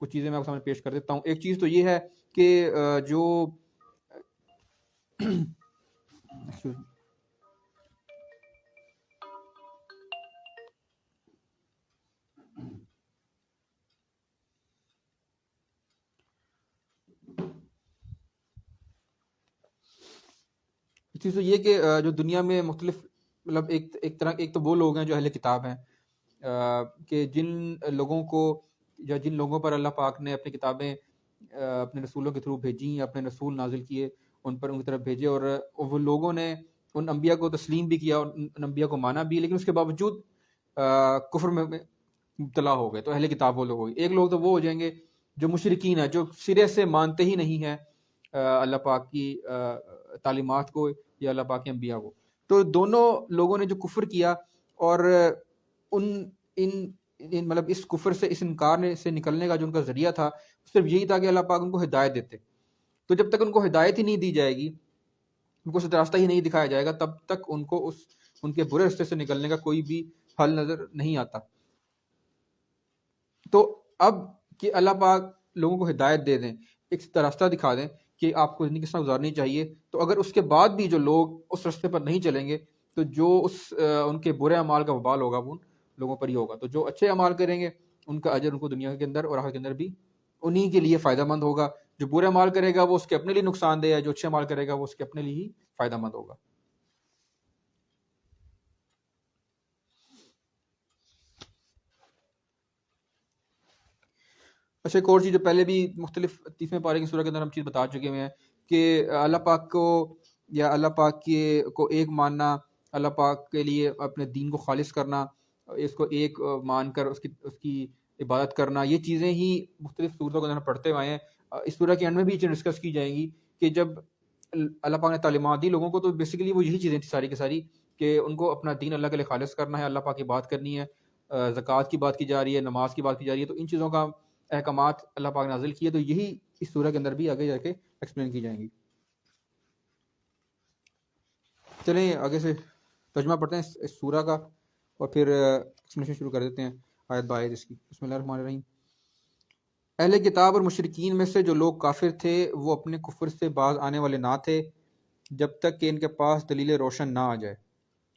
کچھ چیزیں میں آپ کے سامنے پیش کر دیتا ہوں. ایک چیز تو یہ ہے کہ جو چیز تو یہ کہ جو دنیا میں مختلف مطلب ایک تو وہ لوگ ہیں جو اہل کتاب ہیں کہ جن لوگوں کو یا جن لوگوں پر اللہ پاک نے اپنی کتابیں اپنے رسولوں کے تھرو بھیجی، اپنے رسول نازل کیے، ان پر ان کی طرف بھیجے، اور وہ لوگوں نے ان انبیاء کو تسلیم بھی کیا اور ان انبیاء کو مانا بھی، لیکن اس کے باوجود کفر میں مبتلا ہو گئے. تو اہل کتاب وہ لوگ ہو گئے. ایک لوگ تو وہ ہو جائیں گے جو مشرکین ہیں، جو سرے سے مانتے ہی نہیں ہیں اللہ پاک کی تعلیمات کو یا اللہ پاک کے انبیاء کو. تو دونوں لوگوں نے جو کفر کیا اور ان مطلب اس کفر سے، اس انکار سے نکلنے کا جو ان کا ذریعہ تھا صرف یہی تھا کہ اللہ پاک ان کو ہدایت دیتے. تو جب تک ان کو ہدایت ہی نہیں دی جائے گی، ان کو راستہ ہی نہیں دکھایا جائے گا، تب تک ان کو ان کے برے راستے سے نکلنے کا کوئی بھی حل نظر نہیں آتا. تو اب کہ اللہ پاک لوگوں کو ہدایت دے دیں، ایک راستہ دکھا دیں کہ آپ کو زندگی کس طرح گزارنی چاہیے، تو اگر اس کے بعد بھی جو لوگ اس راستے پر نہیں چلیں گے تو جو ان کے برے اعمال کا وبال ہوگا وہ ان لوگوں پر ہی ہوگا. تو جو اچھے اعمال کریں گے ان کا اجر ان کو دنیا کے اندر اور آخرت کے اندر بھی انہی کے لیے فائدہ مند ہوگا. جو برے اعمال کرے گا وہ اس کے اپنے لیے نقصان دہ ہے، جو اچھے اعمال کرے گا وہ اس کے اپنے لیے ہی فائدہ مند ہوگا. اچھا، ایک اور چیز جو پہلے بھی مختلف 30ویں پارے کی سورہ کے اندر ہم چیز بتا چکے ہوئے ہیں کہ اللہ پاک کو یا اللہ پاک کو ایک ماننا، اللہ پاک کے لیے اپنے دین کو خالص کرنا، اس کو ایک مان کر اس کی عبادت کرنا، یہ چیزیں ہی مختلف صورتوں کے اندر پڑھتے ہوئے ہیں. اس سورہ کے اینڈ میں بھی یہ چیز ڈسکس کی جائیں گی کہ جب اللہ پاک نے تعلیمات دی لوگوں کو تو بیسیکلی وہ یہی چیزیں تھیں ساری کی ساری کہ ان کو اپنا دین اللہ کے لیے خالص کرنا ہے، اللہ پاک کی بات کرنی ہے، زکوٰۃ کی بات کی جا رہی ہے، نماز کی بات کی جا رہی ہے. تو ان چیزوں کا احکامات اللہ پاک نے نازل کیے، تو یہی اس سورہ کے اندر بھی آگے جا کے ایکسپلین کی جائیں گی. چلیں آگے سے ترجمہ پڑھتے ہیں اس سورہ کا اور پھر ایکسپلینیشن شروع کر دیتے ہیں آیت بآیت اس کی. بسم اللہ الرحمن الرحیم. اہل کتاب اور مشرکین میں سے جو لوگ کافر تھے وہ اپنے کفر سے باز آنے والے نہ تھے جب تک کہ ان کے پاس دلیل روشن نہ آ جائے،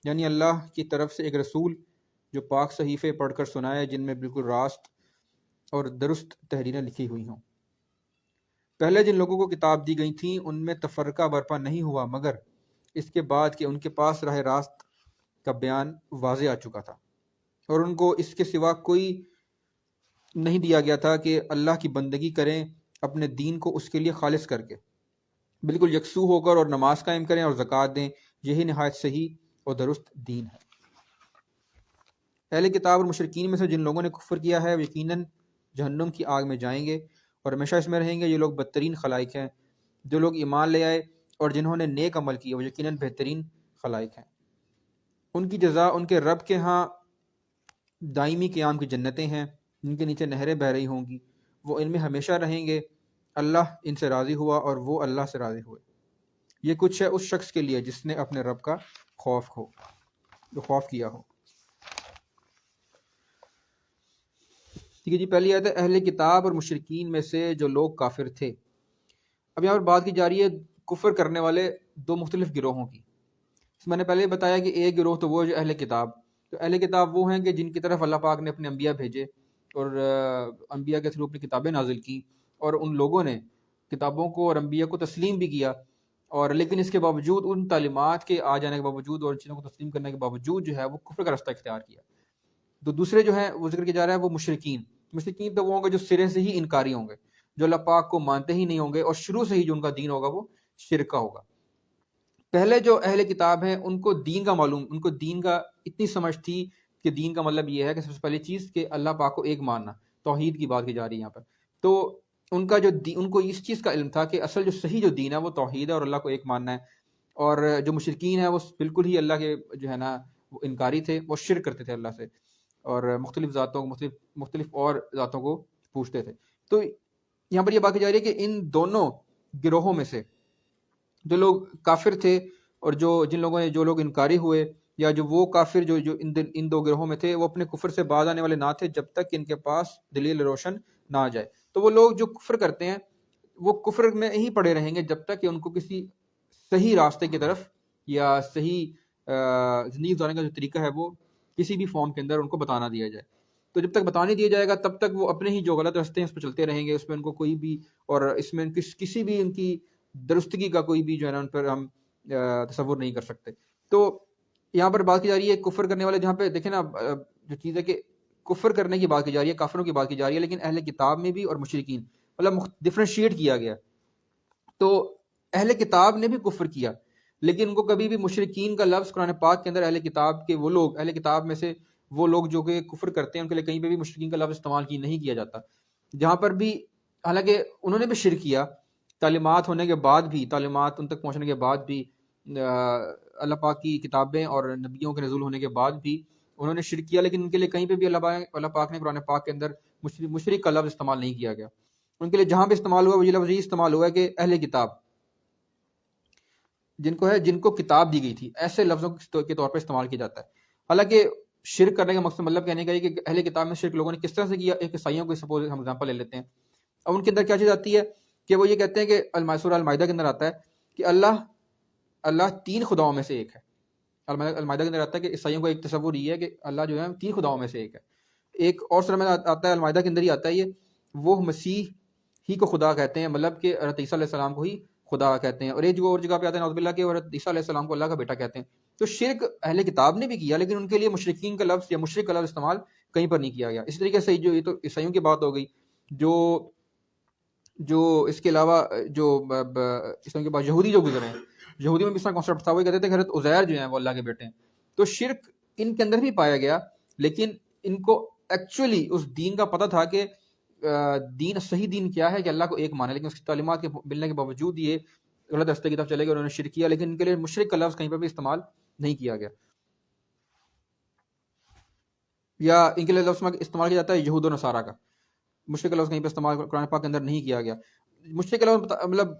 یعنی اللہ کی طرف سے ایک رسول جو پاک صحیفے پڑھ کر سنائے جن میں بالکل راست اور درست تحریریں لکھی ہوئی ہوں. پہلے جن لوگوں کو کتاب دی گئی تھیں ان میں تفرقہ برپا نہیں ہوا مگر اس کے بعد کہ ان کے پاس راہ راست کا بیان واضح آ چکا تھا، اور ان کو اس کے سوا کوئی نہیں دیا گیا تھا کہ اللہ کی بندگی کریں اپنے دین کو اس کے لیے خالص کر کے، بالکل یکسو ہو کر، اور نماز قائم کریں اور زکوٰۃ دیں. یہی نہایت صحیح اور درست دین ہے. اہل کتاب اور مشرکین میں سے جن لوگوں نے کفر کیا ہے یقیناً جہنم کی آگ میں جائیں گے اور ہمیشہ اس میں رہیں گے. یہ لوگ بدترین خلائق ہیں. جو لوگ ایمان لے آئے اور جنہوں نے نیک عمل کیے وہ یقیناً بہترین خلائق ہیں. ان کی جزا ان کے رب کے ہاں دائمی قیام کی جنتیں ہیں جن کے نیچے نہریں بہہ رہی ہوں گی. وہ ان میں ہمیشہ رہیں گے. اللہ ان سے راضی ہوا اور وہ اللہ سے راضی ہوئے. یہ کچھ ہے اس شخص کے لیے جس نے اپنے رب کا خوف کیا ہو. ٹھیک ہے جی. پہلی آیت ہے اہل کتاب اور مشرکین میں سے جو لوگ کافر تھے. اب یہاں پر بات کی جا رہی ہے کفر کرنے والے دو مختلف گروہوں کی. میں نے پہلے بتایا کہ ایک گروہ تو وہ جو اہل کتاب، تو اہل کتاب وہ ہیں کہ جن کی طرف اللہ پاک نے اپنے انبیاء بھیجے اور انبیاء کے تھرو اپنی کتابیں نازل کی، اور ان لوگوں نے کتابوں کو اور انبیاء کو تسلیم بھی کیا، اور لیکن اس کے باوجود ان تعلیمات کے آ جانے کے باوجود اور چیزوں کو تسلیم کرنے کے باوجود جو ہے وہ کفر کا راستہ اختیار کیا. تو دوسرے جو ہیں وہ ذکر کیا جا رہا ہے وہ مشرکین. مشرکین تو وہ ہوں گے جو سرے سے ہی انکاری ہوں گے، جو اللہ پاک کو مانتے ہی نہیں ہوں گے، اور شروع سے ہی جو ان کا دین ہوگا وہ شرک کا ہوگا. پہلے جو اہل کتاب ہیں ان کو دین کا معلوم، ان کو دین کا اتنی سمجھ تھی کہ دین کا مطلب یہ ہے کہ سب سے پہلی چیز کہ اللہ پاک کو ایک ماننا. توحید کی بات کی جا رہی ہے یہاں پر. تو ان کا جو ان کو اس چیز کا علم تھا کہ اصل جو صحیح جو دین ہے وہ توحید ہے اور اللہ کو ایک ماننا ہے. اور جو مشرکین ہیں وہ بالکل ہی اللہ کے جو ہے نا وہ انکاری تھے، وہ شرک کرتے تھے اللہ سے، اور مختلف ذاتوں کو مختلف اور ذاتوں کو پوچھتے تھے. تو یہاں پر یہ بات کی جا رہی ہے کہ ان دونوں گروہوں میں سے جو لوگ کافر تھے اور جن لوگوں نے جو لوگ انکاری ہوئے، یا جو وہ کافر جو ان دو گروہوں میں تھے، وہ اپنے کفر سے باز آنے والے نہ تھے جب تک کہ ان کے پاس دلیل روشن نہ آ جائے. تو وہ لوگ جو کفر کرتے ہیں وہ کفر میں ہی پڑے رہیں گے جب تک کہ ان کو کسی صحیح راستے کی طرف یا صحیح زندگی گزارنے کا جو طریقہ ہے وہ کسی بھی فارم کے اندر ان کو بتانا دیا جائے. تو جب تک بتانے دیا جائے گا تب تک وہ اپنے ہی جو غلط راستے ہیں اس پہ چلتے رہیں گے. اس میں ان کو کوئی بھی اور اس میں کسی بھی ان کی درستگی کا کوئی بھی جو ہے نا ان پر ہم تصور نہیں کر سکتے. تو یہاں پر بات کی جا رہی ہے کفر کرنے والے, جہاں پہ دیکھیں نا جو چیز ہے کہ کفر کرنے کی بات کی جا رہی ہے, کافروں کی بات کی جا رہی ہے, لیکن اہل کتاب میں بھی اور مشرکین مطلب ڈفرینشیٹ کیا گیا. تو اہل کتاب نے بھی کفر کیا لیکن ان کو کبھی بھی مشرکین کا لفظ قرآن پاک کے اندر اہل کتاب کے وہ لوگ, اہل کتاب میں سے وہ لوگ جو کہ کفر کرتے ہیں ان کے لیے کہیں پہ بھی مشرکین کا لفظ استعمال نہیں کیا جاتا. جہاں پر بھی حالانکہ انہوں نے بھی شرک کیا, تعلیمات ہونے کے بعد بھی, تعلیمات ان تک پہنچنے کے بعد بھی, اللہ پاک کی کتابیں اور نبیوں کے نزول ہونے کے بعد بھی انہوں نے شرک کیا, لیکن ان کے لیے کہیں پہ بھی اللہ پاک نے قرآن پاک کے اندر مشرک کا لفظ استعمال نہیں کیا گیا. ان کے لیے جہاں بھی استعمال ہوا وہ یہ لفظ استعمال ہوا ہے کہ اہل کتاب جن کو کتاب دی گئی تھی, ایسے لفظوں کے طور پر استعمال کیا جاتا ہے. حالانکہ شرک کرنے کا مقصد مطلب کہنے کا یہ کہ اہل کتاب میں شرک لوگوں نے کس طرح سے کیا. ایک عیسائیوں کو سپوز ہم ایگزامپل لے لیتے ہیں, اب ان کے اندر کیا چیز آتی ہے کہ وہ یہ کہتے ہیں کہ سورہ المائدہ کے اندر آتا ہے کہ اللہ 3 خداؤں میں سے ایک ہے. المائدہ کے اندر آتا ہے کہ عیسائیوں کا ایک تصور یہ ہے کہ اللہ جو ہے 3 خداؤں میں سے ایک ہے. ایک اور سورہ میں آتا ہے, المائدہ کے اندر ہی آتا ہے, یہ وہ مسیح ہی کو خدا کہتے ہیں, مطلب کہ حضرت عیسیٰ علیہ السلام کو ہی خدا کہتے ہیں. اور ایک اور جگہ پہ آتا ہے نعوذ باللہ کہ حضرت عیسیٰ علیہ السلام کو اللہ کا بیٹا کہتے ہیں. تو شرک اہل کتاب نے بھی کیا لیکن ان کے لیے مشرکین کا لفظ یا مشرک کا لفظ استعمال کہیں پر نہیں کیا گیا. اسی طریقے سے جو یہ تو عیسائیوں کی بات ہو گئی, جو اس کے علاوہ جو عیسائیوں کے بعد یہودی جو گزرے ہیں, یہودیوں میں بھی اس طرح کانسیپٹ تھا, وہ کہتے تھے کہ حضرت عزیر جو ہیں وہ اللہ کے بیٹے ہیں. تو شرک ان کے اندر بھی پایا گیا لیکن ان کو ایکچولی اس دین کا پتہ تھا کہ صحیح دین کیا ہے کہ اللہ کو ایک مانے, لیکن اس کی تعلیمات کے ملنے کے باوجود یہ غلط راستے کی طرف چلے گئے, انہوں نے شرک کیا. لیکن ان کے لیے مشرک کا لفظ کہیں پر بھی استعمال نہیں کیا گیا, یا ان کے لیے لفظ استعمال کیا جاتا ہے یہود و نصارہ کا. مشرک کا لفظ کہیں پہ استعمال قرآن پاک کے اندر نہیں کیا گیا. مشرک کا لفظ مطلب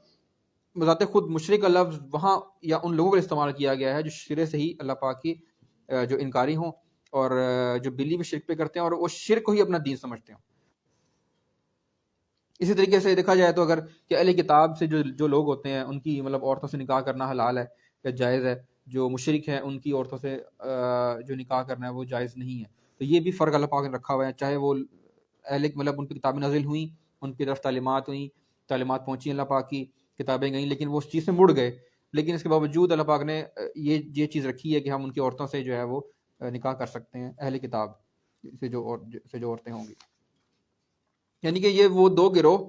بذات خود مشرک کا لفظ وہاں یا ان لوگوں کا استعمال کیا گیا ہے جو شرے سے ہی اللہ پاک کی جو انکاری ہوں اور جو بلیو شرک پہ کرتے ہیں اور وہ شرک کو ہی اپنا دین سمجھتے ہیں. اسی طریقے سے دیکھا جائے تو اگر کہ اہل کتاب سے جو لوگ ہوتے ہیں ان کی مطلب عورتوں سے نکاح کرنا حلال ہے یا جائز ہے, جو مشرک ہیں ان کی عورتوں سے جو نکاح کرنا ہے وہ جائز نہیں ہے. تو یہ بھی فرق اللہ پاک نے رکھا ہوا ہے, چاہے وہ اہل مطلب ان پہ کتابیں نازل ہوئیں, ان کی طرف تعلیمات ہوئیں, تعلیمات پہنچی اللہ پاک کی, کتابیں گئیں, لیکن وہ اس چیز سے مڑ گئے, لیکن اس کے باوجود اللہ پاک نے یہ چیز رکھی ہے کہ ہم ان کی عورتوں سے جو ہے وہ نکاح کر سکتے ہیں, اہل کتاب سے جو عورتیں ہوں گی. یعنی کہ یہ وہ 2 گروہ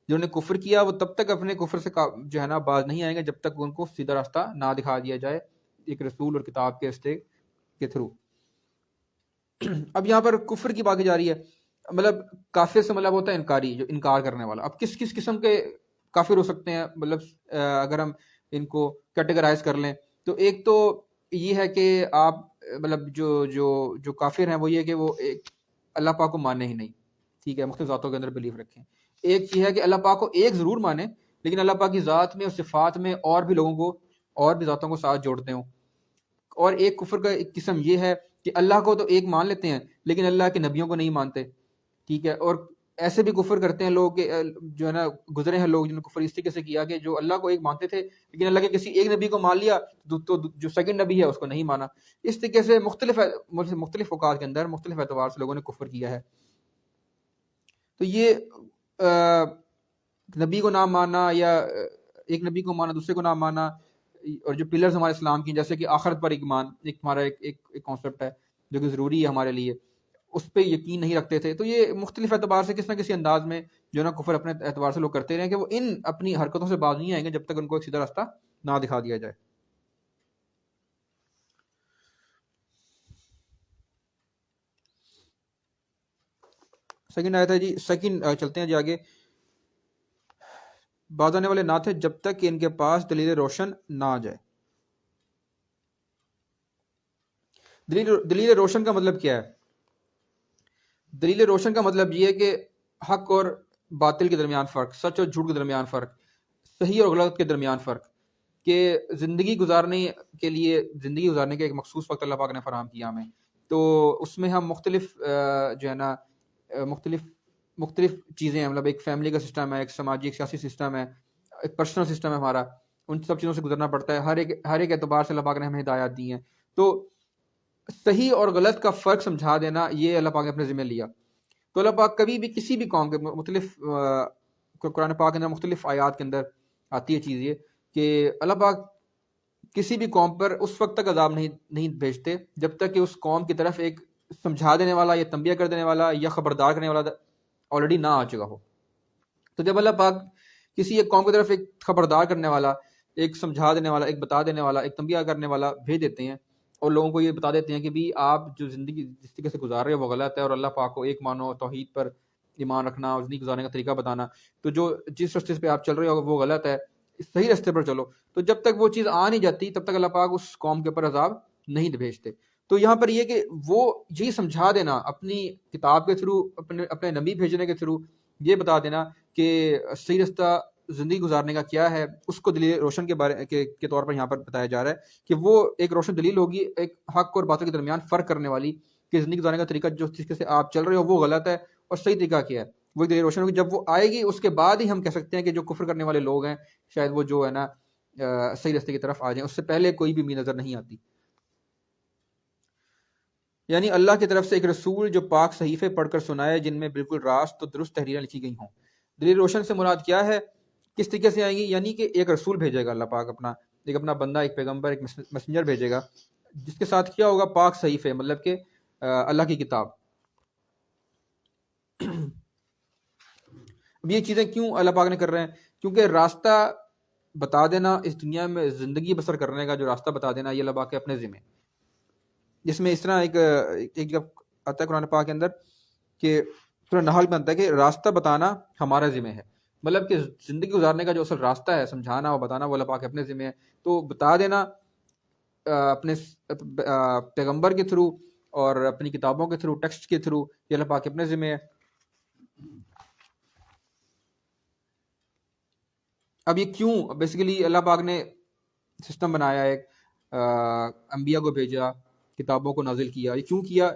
جنہوں نے کفر کیا وہ تب تک اپنے کفر سے جو ہے نا باز نہیں آئیں گے جب تک ان کو سیدھا راستہ نہ دکھا دیا جائے ایک رسول اور کتاب کے راستے کے تھرو. اب یہاں پر کفر کی بات کی جا رہی ہے, مطلب کافر سے مطلب ہوتا ہے انکاری, جو انکار کرنے والا. اب کس قسم کے کافر ہو سکتے ہیں, مطلب اگر ہم ان کو کیٹیگرائز کر لیں تو ایک تو یہ ہے کہ آپ مطلب جو کافر ہیں وہ یہ کہ وہ ایک اللہ پاک کو مانے ہی نہیں, ٹھیک ہے, مختلف ذاتوں کے اندر بلیف رکھیں. ایک یہ ہے کہ اللہ پاک کو ایک ضرور مانے لیکن اللہ پاک کی ذات میں اور صفات میں اور بھی لوگوں کو اور بھی ذاتوں کو ساتھ جوڑتے ہوں. اور ایک کفر کا ایک قسم یہ ہے کہ اللہ کو تو ایک مان لیتے ہیں لیکن اللہ کے نبیوں کو نہیں مانتے, ٹھیک ہے. اور ایسے بھی کفر کرتے ہیں لوگ کہ جو ہے نا گزرے ہیں لوگ جنہوں نے کفر اس طریقے سے کیا کہ جو اللہ کو ایک مانتے تھے لیکن اللہ کے کسی ایک نبی کو مان لیا تو جو سیکنڈ نبی ہے اس کو نہیں مانا. اس طریقے سے مختلف اوقات کے اندر مختلف اعتبار سے لوگوں نے کفر کیا ہے. تو یہ نبی کو نہ ماننا یا ایک نبی کو ماننا دوسرے کو نہ ماننا, اور جو پلرز ہمارے اسلام کی جیسے کہ آخرت پر ایمان ایک ہمارا ایک کانسیپٹ ہے جو کہ ضروری ہے ہمارے لیے, اس پہ یقین نہیں رکھتے تھے. تو یہ مختلف اعتبار سے کس نہ کسی انداز میں جو نا کفر اپنے اعتبار سے لوگ کرتے رہے کہ وہ ان اپنی حرکتوں سے باز نہیں آئیں گے جب تک ان کو ایک سیدھا راستہ نہ دکھا دیا جائے. سیکنڈ آیت ہے جی, سیکنڈ چلتے ہیں جی آگے. باز آنے والے نہ تھے جب تک کہ ان کے پاس دلیل روشن نہ آ جائے. دلیل روشن کا مطلب کیا ہے؟ دلیل روشن کا مطلب یہ ہے کہ حق اور باطل کے درمیان فرق, سچ اور جھوٹ کے درمیان فرق, صحیح اور غلط کے درمیان فرق, کہ زندگی گزارنے کے لیے زندگی گزارنے کا ایک مخصوص وقت اللہ پاک نے فراہم کیا ہمیں, تو اس میں ہم مختلف جو ہے نا مختلف مختلف چیزیں ہیں، مطلب ایک فیملی کا سسٹم ہے، ایک سماجی ایک سیاسی سسٹم ہے، ایک پرسنل سسٹم ہے ہمارا، ان سب چیزوں سے گزرنا پڑتا ہے، ہر ایک اعتبار سے اللہ پاک نے ہمیں ہدایات دی ہیں. تو صحیح اور غلط کا فرق سمجھا دینا یہ اللہ پاک نے اپنے ذمہ لیا. تو اللہ پاک کبھی بھی کسی بھی قوم کے مختلف قرآن پاک کے اندر مختلف آیات کے اندر آتی ہے چیز یہ کہ اللہ پاک کسی بھی قوم پر اس وقت تک عذاب نہیں بھیجتے جب تک کہ اس قوم کی طرف ایک سمجھا دینے والا یا تنبیہ کر دینے والا یا خبردار کرنے والا آلریڈی نہ آ چکا ہو. تو جب اللہ پاک کسی ایک قوم کی طرف ایک خبردار کرنے والا، ایک سمجھا دینے والا، ایک بتا دینے والا، ایک تنبیہ کرنے والا بھیج دیتے ہیں اور لوگوں کو یہ بتا دیتے ہیں کہ بھی آپ جو زندگی جس طریقے سے گزار رہے ہو وہ غلط ہے، اور اللہ پاک کو ایک مانو، توحید پر ایمان رکھنا اور زندگی گزارنے کا طریقہ بتانا، تو جس راستے پہ آپ چل رہے ہو وہ غلط ہے، صحیح راستے پر چلو. تو جب تک وہ چیز آ نہیں جاتی تب تک اللہ پاک اس قوم کے اوپر عذاب نہیں بھیجتے. تو یہاں پر یہ کہ وہ یہی سمجھا دینا اپنی کتاب کے تھرو، اپنے نبی بھیجنے کے تھرو، یہ بتا دینا کہ صحیح رستہ زندگی گزارنے کا کیا ہے، اس کو دلیل روشن کے طور پر یہاں پر بتایا جا رہا ہے کہ وہ ایک روشن دلیل ہوگی ایک حق اور باطل کے درمیان فرق کرنے والی، کہ زندگی گزارنے کا طریقہ جو طریقے سے آپ چل رہے ہو وہ غلط ہے اور صحیح طریقہ کیا ہے، وہ دلیل روشن ہوگی. جب وہ آئے گی اس کے بعد ہی ہم کہہ سکتے ہیں کہ جو کفر کرنے والے لوگ ہیں شاید وہ جو ہے نا صحیح راستے کی طرف آ جائیں، اس سے پہلے کوئی بھی امید نظر نہیں آتی. یعنی اللہ کی طرف سے ایک رسول جو پاک صحیفے پڑھ کر سنائے جن میں بالکل راست تو درست تحریریں لکھی گئی ہوں. دلیل روشن سے مراد کیا ہے، کس طریقے سے آئیں گی؟ یعنی کہ ایک رسول بھیجے گا اللہ پاک، اپنا بندہ، ایک پیغمبر، ایک میسنجر بھیجے گا جس کے ساتھ کیا ہوگا؟ پاک صحیفے، مطلب کہ اللہ کی کتاب. اب یہ چیزیں کیوں اللہ پاک نے کر رہے ہیں؟ کیونکہ راستہ بتا دینا اس دنیا میں زندگی بسر کرنے کا جو راستہ بتا دینا یہ اللہ پاک کے اپنے ذمہ، جس میں اس طرح ایک جب آتا ہے قرآن پاک کے اندر کہ سورہ نحل میں آتا ہے کہ راستہ بتانا ہمارا ذمہ ہے، مطلب کہ زندگی گزارنے کا جو اصل راستہ ہے سمجھانا اور بتانا وہ اللہ پاک کے اپنے ذمہ ہے. تو بتا دینا اپنے پیغمبر کے تھرو اور اپنی کتابوں کے تھرو، ٹیکسٹ کے تھرو، یہ اللہ پاک کے اپنے ذمہ ہے. اب یہ کیوں بیسیکلی اللہ پاک نے سسٹم بنایا ہے، انبیاء کو بھیجا، کتابوں کو نازل کیا، یہ کیوں کیا؟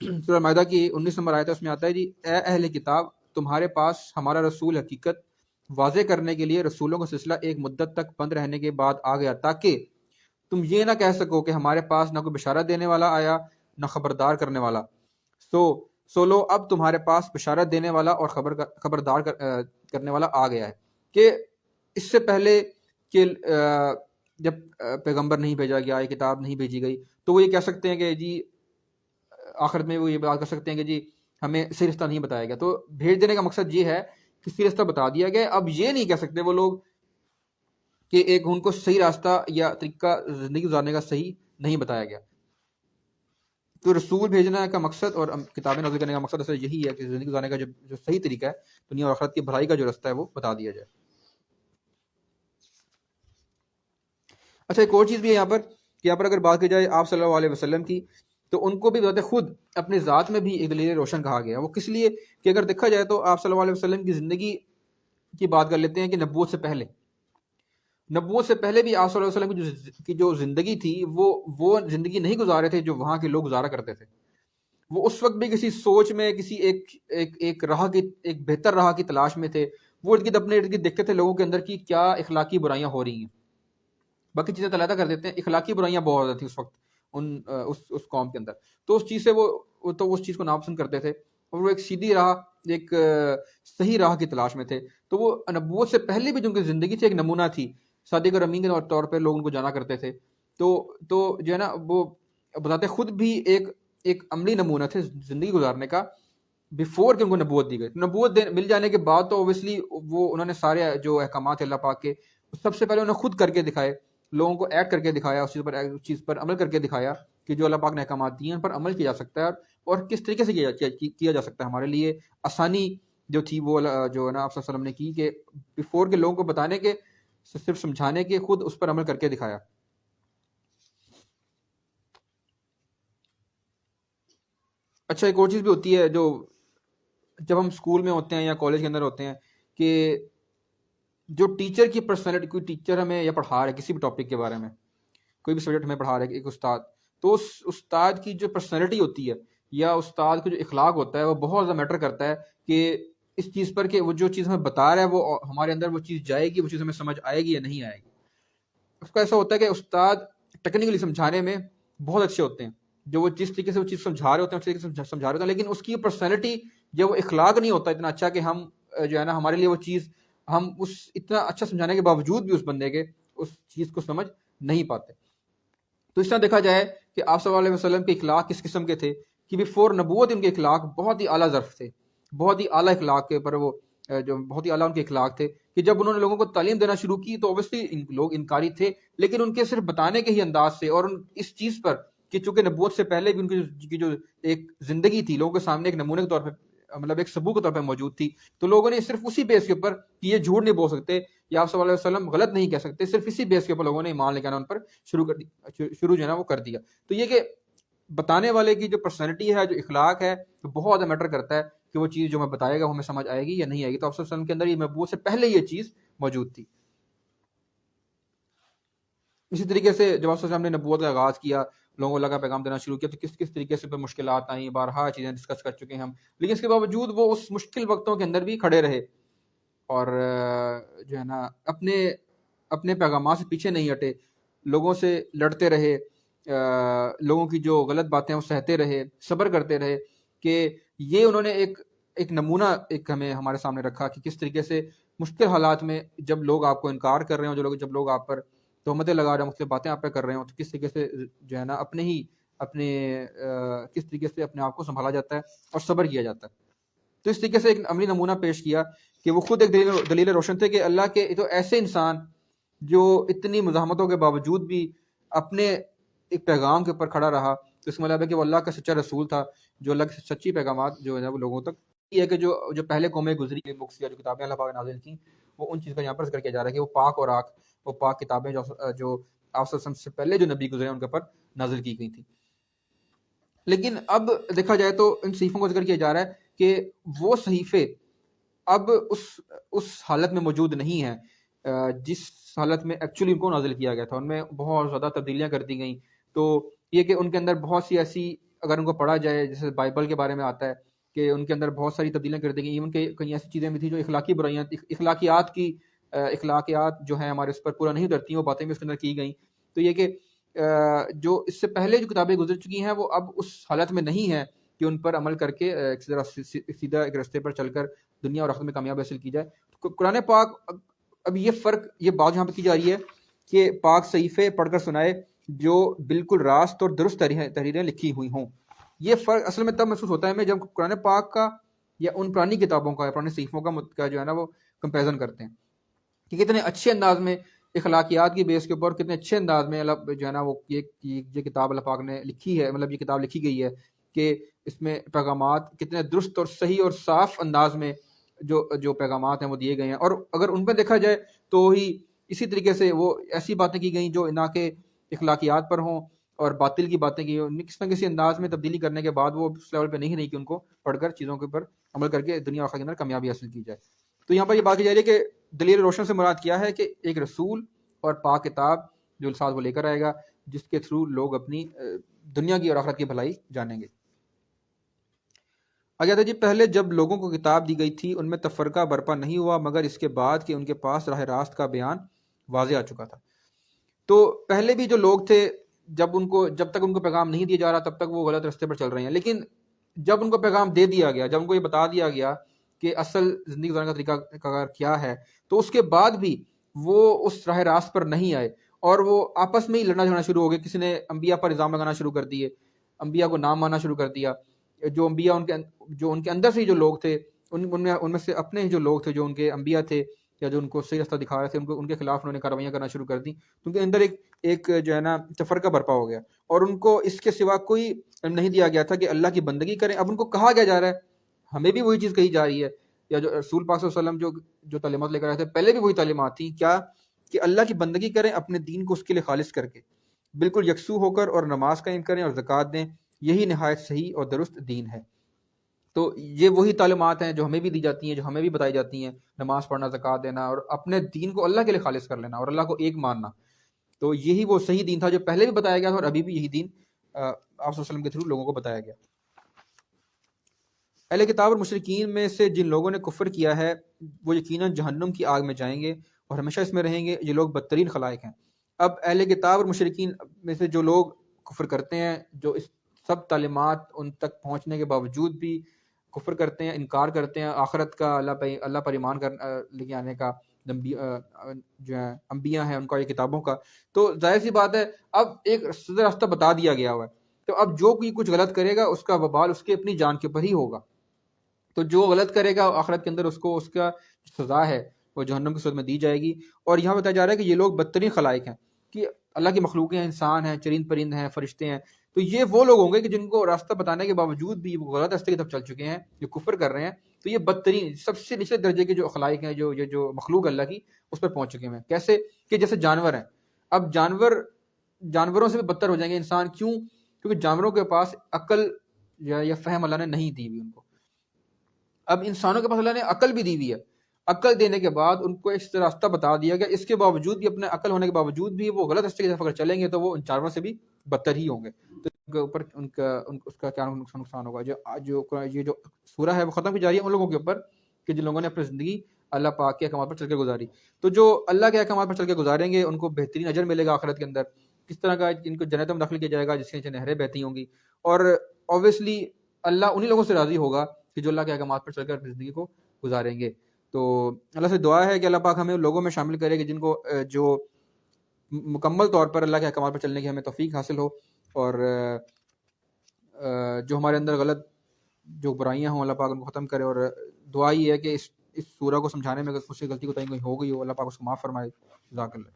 سورہ مائدہ کی 19 نمبر آیت ہے، اس میں آتا ہے جی اے اہل کتاب تمہارے پاس ہمارا رسول حقیقت واضح کرنے کے لیے رسولوں کا سلسلہ ایک مدت تک بند رہنے کے بعد آ گیا تاکہ تم یہ نہ کہہ سکو کہ ہمارے پاس نہ کوئی بشارت دینے والا آیا نہ خبردار کرنے والا. سو لو اب تمہارے پاس بشارت دینے والا اور خبردار کرنے والا آ گیا ہے. کہ اس سے پہلے کہ جب پیغمبر نہیں بھیجا گیا، یہ کتاب نہیں بھیجی گئی، تو وہ یہ کہہ سکتے ہیں کہ جی آخرت میں وہ یہ بات کر سکتے ہیں کہ جی ہمیں صحیح رستہ نہیں بتایا گیا. تو بھیج دینے کا مقصد یہ ہے کہ صحیح رستہ بتا دیا گیا. اب یہ نہیں کہہ سکتے وہ لوگ کہ ایک ان کو صحیح راستہ یا طریقہ زندگی گزارنے کا صحیح نہیں بتایا گیا. تو رسول بھیجنا کا مقصد اور کتابیں نازل کرنے کا مقصد اصل یہی ہے کہ زندگی گزارنے کا جو صحیح طریقہ ہے، دنیا اور آخرت کی بھلائی کا جو رستہ ہے وہ بتا دیا جائے. اچھا ایک اور چیز بھی ہے یہاں پر کہ یہاں پر اگر بات کی جائے آپ صلی اللہ علیہ وسلم کی، تو ان کو بھی بذات خود اپنے ذات میں بھی ایک دلیل روشن کہا گیا. وہ کس لیے کہ اگر دیکھا جائے تو آپ صلی اللہ علیہ وسلم کی زندگی کی بات کر لیتے ہیں کہ نبوت سے پہلے بھی آپ صلی اللہ علیہ وسلم کی جو زندگی تھی وہ زندگی نہیں گزارے تھے جو وہاں کے لوگ گزارا کرتے تھے. وہ اس وقت بھی کسی سوچ میں، کسی ایک راہ کی، ایک بہتر راہ کی تلاش میں تھے. وہ اپنے ارد گرد دیکھتے تھے لوگوں کے اندر کی کیا اخلاقی برائیاں ہو رہی ہیں. باقی چیزیں علیحدہ کر دیتے ہیں، اخلاقی برائیاں بہت زیادہ تھیں اس وقت اس قوم کے اندر. تو اس چیز سے وہ اس چیز کو ناپسند کرتے تھے اور وہ ایک سیدھی راہ، ایک صحیح راہ کی تلاش میں تھے. تو وہ نبوت سے پہلے بھی جو ان کی زندگی تھی ایک نمونہ تھی، صادق اور امین کے طور پہ لوگ ان کو جانا کرتے تھے. تو جو ہے نا وہ بتاتے خود بھی ایک عملی نمونہ تھے زندگی گزارنے کا بیفور کہ ان کو نبوت دی گئی. نبوت مل جانے کے بعد تو اوبویسلی انہوں نے سارے جو احکامات اللہ پاک کے سب سے پہلے انہوں نے خود کر کے دکھائے، لوگوں کو ایڈ کر کے دکھایا، اس چیز پر عمل کر کے دکھایا کہ جو اللہ پاک نے احکامات دیے ہیں ان پر عمل کیا جا سکتا ہے اور کس طریقے سے کیا جا سکتا ہے. ہمارے لیے آسانی جو تھی وہ جو ہے نا آپ صلی اللہ علیہ وسلم نے کی کہ بیفور کے لوگوں کو بتانے کے، صرف سمجھانے کے، خود اس پر عمل کر کے دکھایا. اچھا ایک اور چیز بھی ہوتی ہے جو جب ہم اسکول میں ہوتے ہیں یا کالج کے اندر ہوتے ہیں کہ جو ٹیچر کی پرسنالٹی، کوئی ٹیچر ہمیں یا پڑھا رہا ہے کسی بھی ٹاپک کے بارے میں، کوئی بھی سبجیکٹ ہمیں پڑھا رہا ہے ایک استاد، تو اس استاد کی جو پرسنالٹی ہوتی ہے یا استاد کا جو اخلاق ہوتا ہے وہ بہت زیادہ میٹر کرتا ہے کہ اس چیز پر کہ وہ جو چیز ہمیں بتا رہا ہے وہ ہمارے اندر وہ چیز جائے گی، وہ چیز ہمیں سمجھ آئے گی یا نہیں آئے گی۔ اس کا ایسا ہوتا ہے کہ استاد ٹیکنیکلی سمجھانے میں بہت اچھے ہوتے ہیں، جو وہ جس طریقے سے وہ چیز سمجھا رہے ہوتے ہیں اس طریقے سے سمجھا رہے ہوتے ہیں، لیکن اس کی پرسنالٹی جب وہ اخلاق نہیں ہوتا اتنا اچھا کہ ہم جو ہے نا ہمارے لیے وہ چیز ہم اس اتنا اچھا سمجھانے کے باوجود بھی اس بندے کے اس چیز کو سمجھ نہیں پاتے۔ تو اس طرح دیکھا جائے کہ آپ صلی اللہ علیہ وسلم کے اخلاق کس قسم کے تھے کہ بیفور نبوت ان کے اخلاق بہت ہی اعلیٰ ظرف تھے، بہت ہی اعلیٰ اخلاق کے پر وہ جو بہت ہی اعلیٰ ان کے اخلاق تھے کہ جب انہوں نے لوگوں کو تعلیم دینا شروع کی تو اوبیسلی لوگ انکاری تھے، لیکن ان کے صرف بتانے کے ہی انداز سے اور اس چیز پر کہ چونکہ نبوت سے پہلے بھی ان کی جو ایک زندگی تھی لوگوں کے سامنے ایک نمونے کے طور پہ مطلب ایک ثبوت کے طور پہ موجود تھی، تو لوگوں نے صرف اسی بیس کے اوپر کہ یہ جھوٹ نہیں بول سکتے یا آپ صلی اللہ علیہ وسلم غلط نہیں کہہ سکتے، صرف اسی بیس کے اوپر لوگوں نے ایمان لے کے آنا ان پر شروع جو ہے نا وہ کر دیا۔ تو یہ کہ بتانے والے کی جو پرسنالٹی ہے، جو اخلاق ہے، تو بہت زیادہ میٹر کرتا ہے کہ وہ چیز جو ہمیں بتائے گا وہ ہمیں سمجھ آئے گی یا نہیں آئے گی۔ تو آپ صلی اللہ علیہ وسلم کے اندر یہ نبوت سے پہلے یہ چیز موجود تھی۔ اسی طریقے سے جب آپ صلی اللہ علیہ وسلم نے نبوت کا آغاز کیا، لوگوں کو اللہ کا پیغام دینا شروع کیا، تو کس طریقے سے مشکلات آئیں، بارہا چیزیں ڈسکس کر چکے ہیں ہم، لیکن اس کے باوجود وہ اس مشکل وقتوں کے اندر بھی کھڑے رہے اور جو ہے نا اپنے پیغامات سے پیچھے نہیں ہٹے، لوگوں سے لڑتے رہے، لوگوں کی جو غلط باتیں وہ سہتے رہے، صبر کرتے رہے، کہ یہ انہوں نے ایک نمونہ ایک ہمارے سامنے رکھا کہ کس طریقے سے مشکل حالات میں جب لوگ آپ کو انکار کر رہے ہوں، جب لوگ آپ پر تہمتیں لگا رہے ہیں، مختلف باتیں آپ پہ کر رہے ہوں، تو کس طریقے سے جو ہے نا کس طریقے سے اپنے آپ کو سنبھالا جاتا ہے اور صبر کیا جاتا ہے۔ تو اس طریقے سے ایک عملی نمونہ پیش کیا کہ وہ خود ایک دلیل روشن تھے کہ اللہ کے تو ایسے انسان جو اتنی مزاحمتوں کے باوجود بھی اپنے ایک پیغام کے اوپر کھڑا رہا، تو اس کا مطلب ہے کہ وہ اللہ کا سچا رسول تھا، جو اللہ کے سچی پیغامات جو ہے وہ لوگوں تک یہ ہے کہ جو پہلے قومیں گزری ہے، بکس یا جو کتابیں اللہ پاک نے نازل کی، وہ ان چیز کا یہاں پر ذکر کیا جا رہا ہے کہ وہ پاک اور آک، وہ پاک کتابیں جو آپ صلی اللہ علیہ وسلم سے پہلے جو نبی گزرے ہیں ان کے اوپر نازل کی گئی تھی۔ لیکن اب دیکھا جائے تو ان صحیفوں کو ذکر کیا جا رہا ہے کہ وہ صحیفے اب اس حالت میں موجود نہیں ہیں جس حالت میں ایکچولی ان کو نازل کیا گیا تھا، ان میں بہت زیادہ تبدیلیاں کر دی گئیں۔ تو یہ کہ ان کے اندر بہت سی ایسی اگر ان کو پڑھا جائے، جیسے بائبل کے بارے میں آتا ہے کہ ان کے اندر بہت ساری تبدیلیاں کر دی گئیں، ایون کہ کئی ایسی چیزیں بھی تھیں جو اخلاقی برائیاں، اخلاقیات جو ہیں ہمارے اس پر پورا نہیں اترتی، وہ باتیں بھی اس کے اندر کی گئیں۔ تو یہ کہ جو اس سے پہلے جو کتابیں گزر چکی ہیں وہ اب اس حالت میں نہیں ہیں کہ ان پر عمل کر کے سیدھا ایک راستے پر چل کر دنیا اور آخرت میں کامیابی حاصل کی جائے۔ قرآن پاک اب یہ بات یہاں پہ کی جا رہی ہے کہ پاک صحیفے پڑھ کر سنائے جو بالکل راست اور درست تحریریں لکھی ہوئی ہوں۔ یہ فرق اصل میں تب محسوس ہوتا ہے ہمیں جب قرآن پاک کا یا ان پرانی کتابوں کا یا پرانے صحیفوں کا جو ہے نا وہ کمپیریزن کرتے ہیں کہ کتنے اچھے انداز میں اخلاقیات کی بیس کے اوپر کتنے اچھے انداز میں اللہ جو ہے نا وہ یہ کتاب اللہ پاک نے لکھی ہے، مطلب یہ کتاب لکھی گئی ہے کہ اس میں پیغامات کتنے درست اور صحیح اور صاف انداز میں جو پیغامات ہیں وہ دیے گئے ہیں، اور اگر ان پہ دیکھا جائے تو ہی اسی طریقے سے وہ ایسی باتیں کی گئیں جو نہ کہ اخلاقیات پر ہوں اور باطل کی باتیں کی ہوں، کسی نہ کسی انداز میں تبدیلی کرنے کے بعد وہ اس لیول پہ نہیں رہی کہ ان کو پڑھ کر چیزوں کے اوپر عمل کر کے دنیا آخرت کے اندر کامیابی حاصل کی جائے۔ تو یہاں پر یہ بات کی جا رہی ہے کہ دلیل روشن سے مراد کیا ہے کہ ایک رسول اور پاک کتاب جو الفاظ وہ لے کر آئے گا جس کے تھرو لوگ اپنی دنیا کی اور آخرت کی بھلائی جانیں گے۔ آگے جی پہلے جب لوگوں کو کتاب دی گئی تھی ان میں تفرقہ برپا نہیں ہوا مگر اس کے بعد کہ ان کے پاس راہ راست کا بیان واضح آ چکا تھا۔ تو پہلے بھی جو لوگ تھے جب تک ان کو پیغام نہیں دیا جا رہا تب تک وہ غلط راستے پر چل رہے ہیں، لیکن جب ان کو پیغام دے دیا گیا، جب ان کو یہ بتا دیا گیا کہ اصل زندگی گزارنے کا طریقہ کیا ہے، تو اس کے بعد بھی وہ اس راہ راست پر نہیں آئے اور وہ آپس میں ہی لڑنا جھگڑنا شروع ہو گئے۔ کسی نے انبیاء پر الزام لگانا شروع کر دیے، انبیاء کو نام ماننا شروع کر دیا، جو انبیاء ان کے اندر سے جو لوگ تھے ان میں سے اپنے جو لوگ تھے جو ان کے انبیاء تھے یا جو ان کو صحیح راستہ دکھا رہے تھے ان کے خلاف انہوں نے کاروائیاں کرنا شروع کر دی۔ تو ان کے اندر ایک جو ہے نا تفرقہ برپا ہو گیا اور ان کو اس کے سوا کوئی علم نہیں دیا گیا تھا کہ اللہ کی بندگی کریں۔ اب ان کو کہا جا رہا ہے، ہمیں بھی وہی چیز کہی جا رہی ہے، یا جو رسول پاک صلی اللہ علیہ وسلم جو تعلیمات لے کر آئے تھے پہلے بھی وہی تعلیمات تھیں، کیا کہ اللہ کی بندگی کریں اپنے دین کو اس کے لیے خالص کر کے، بالکل یکسو ہو کر، اور نماز قائم کریں اور زکوٰۃ دیں، یہی نہایت صحیح اور درست دین ہے۔ تو یہ وہی تعلیمات ہیں جو ہمیں بھی دی جاتی ہیں، جو ہمیں بھی بتائی جاتی ہیں، نماز پڑھنا، زکوٰۃ دینا اور اپنے دین کو اللہ کے لیے خالص کر لینا اور اللہ کو ایک ماننا۔ تو یہی وہ صحیح دین تھا جو پہلے بھی بتایا گیا تھا اور ابھی بھی یہی دین آپ صلی اللہ علیہ وسلم کے تھرو لوگوں کو بتایا گیا۔ اہل کتاب اور مشرکین میں سے جن لوگوں نے کفر کیا ہے وہ یقیناً جہنم کی آگ میں جائیں گے اور ہمیشہ اس میں رہیں گے، یہ لوگ بدترین خلائق ہیں۔ اب اہل کتاب اور مشرکین میں سے جو لوگ کفر کرتے ہیں، جو اس سب تعلیمات ان تک پہنچنے کے باوجود بھی کفر کرتے ہیں، انکار کرتے ہیں آخرت کا، اللہ پر ایمان لے کے آنے کا، جو ہے انبیاء ہیں ان کا، یہ کتابوں کا، تو ظاہر سی بات ہے اب ایک سیدھا راستہ بتا دیا گیا ہوا ہے، تو اب جو کوئی کچھ غلط کرے گا اس کا وبال اس کے اپنی جان کے اوپر ہی ہوگا۔ تو جو غلط کرے گا آخرت کے اندر اس کو اس کا سزا ہے وہ جہنم کی صورت میں دی جائے گی۔ اور یہاں بتایا جا رہا ہے کہ یہ لوگ بدترین خلائق ہیں، کہ اللہ کی مخلوقیں ہیں، انسان ہیں، چرند پرند ہیں، فرشتے ہیں، تو یہ وہ لوگ ہوں گے کہ جن کو راستہ بتانے کے باوجود بھی وہ غلط راستے کی طرف چل چکے ہیں، جو کفر کر رہے ہیں، تو یہ بدترین سب سے نچلے درجے کے جو خلائق ہیں، جو مخلوق اللہ کی اس پر پہنچ چکے ہیں۔ کیسے کہ جیسے جانور ہیں، اب جانوروں سے بھی بدتر ہو جائیں گے انسان، کیوں؟ کیونکہ جانوروں کے پاس عقل یا فہم اللہ نے نہیں دی ہوئی ان کو، اب انسانوں کے پاس اللہ نے عقل بھی دی ہوئی ہے، عقل دینے کے بعد ان کو ایک راستہ بتا دیا گیا، اس کے باوجود بھی، اپنے عقل ہونے کے باوجود بھی وہ غلط راستے کی طرف اگر چلیں گے تو وہ ان جانوروں سے بھی بدتر ہی ہوں گے، تو ان کے اوپر اس کا کیا نقصان ہوگا۔ یہ جو سورہ ہے وہ ختم کی جا رہی ہے ان لوگوں کے اوپر کہ جن لوگوں نے اپنی زندگی اللہ پاک کے احکامات پر چل کے گزاری، تو جو اللہ کے احکامات پر چل کے گزاریں گے ان کو بہترین اجر ملے گا آخرت کے اندر، کس طرح کا ان کو جنت میں داخل کیا جائے گا جس کے نیچے نہریں بہتی ہوں گی، اور اوبویسلی اللہ انہی لوگوں سے راضی ہوگا کہ جو اللہ کے احکامات پر چل کر اپنی زندگی کو گزاریں گے۔ تو اللہ سے دعا ہے کہ اللہ پاک ہمیں ان لوگوں میں شامل کرے کہ جن کو جو مکمل طور پر اللہ کے احکامات پر چلنے کی ہمیں توفیق حاصل ہو، اور جو ہمارے اندر غلط جو برائیاں ہوں اللہ پاک ان کو ختم کرے، اور دعا ہی ہے کہ اس سورہ کو سمجھانے میں اگر کچھ غلطی کوتاہی کوئی ہو گئی ہو اللہ پاک اس کو معاف فرمائے۔ جزاک اللہ۔